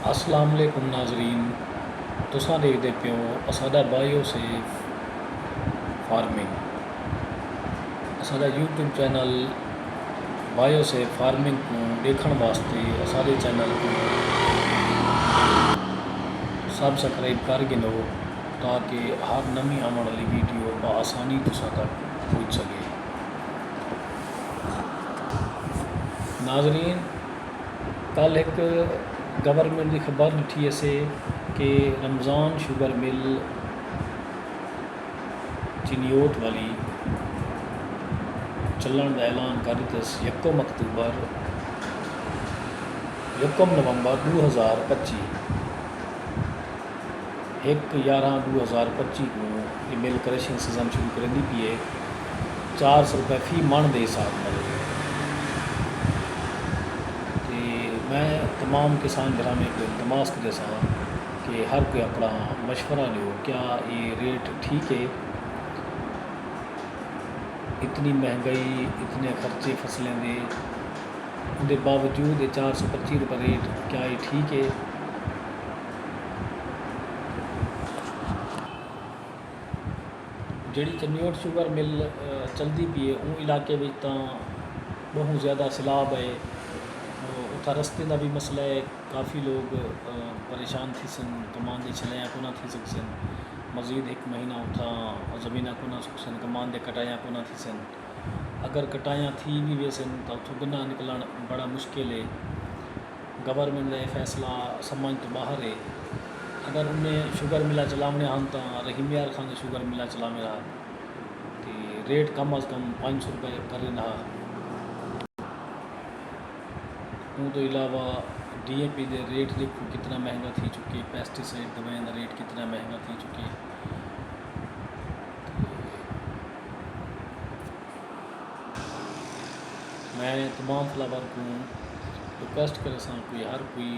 अस्सलाम वालेकुम नाजरीन, तुसां देखते पे हो असादा बायोसेफ फार्मिंग। असादा यूट्यूब चैनल बायोसेफ फार्मिंग को देखने वास्ते असादे चैनल को सब्सक्राइब कर गिनो ताकि हर नवी आने वाली वीडियो बआसानी तुसां तक पहुँच सके। नाजरीन, कल एक गवर्नमेंट की खबर ॾिठी असे कि रमज़ान शुगर मिल चिनियोट वाली चलन का ऐलान कर दितस 1 अक्तूबर 1 नवंबर 2025 1/11/2025 को ये मिल क्रशिंग सीजन शुरू कर दी पी है 400 रुपये फी मन के हिसाब न। मैं तमाम किसान घराने को इल्तमास करे सा कि हर कोई अपना मशवरा लो, क्या ये रेट ठीक है? इतनी महंगाई, इतने खर्चे फसलें दे, उनके बावजूद 425 रुपये रेट, क्या ये ठीक है? जिहड़ी चनियोट शुगर मिल चलती पी है उन इलाके में तो बहुत ज़्यादा सैलाब है, उतना रस्ते का भी मसला है, काफ़ी लोग परेशान थी सन, कमान के छलाया को ना थी सकन, मज़ीद 1 महीना उठा ज़मीन को ना सकन, कमान के कटाया को ना थी सन। अगर कटाया थी भी वैसन तो उतो बिना निकलन बड़ा मुश्किल है। गवर्नमेंट का यह फैसला समझ तो बाहर है। अगर उन्हें शुगर मिला चलावने हम तो रहीम यार खान शुगर मिला चलावे रहा तो रेट कम अज़ कम 500 रुपये करे ना। उन तो इलावा DAP के रेट देखो कितना महंगा थी चुके, पेस्टिसाइड दवाएं का रेट कितना महंगा थी चुके। मैं तमाम फ्लावर को रिक्वेस्ट करे सा कोई हर कोई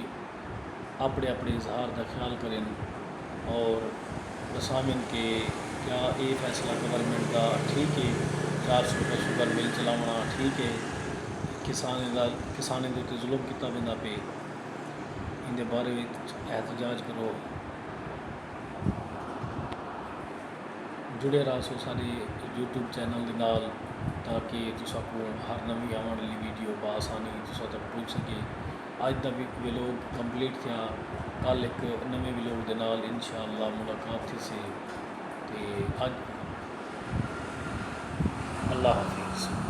अपने अपने इजहार का ख्याल करें और दसामिन के क्या ये फैसला गवर्नमेंट का ठीक है, 400 रुपये शुगर मिल चलावना ठीक है? किसाने के उत्ते जुल्म किया वेंदा पे, इन बारे में एहतजाज करो। जुड़े रहो सारे यूट्यूब चैनल के नाल ताकि तुसा को हर नवी आने वाली वीडियो बआसानी तुसा तक पहुँच सके। अज का व्लॉग कंप्लीट था, कल एक नवे व्लॉग के नाल इंशाअल्लाह मुलाकात थी से। अज अल्लाह हाफिज़।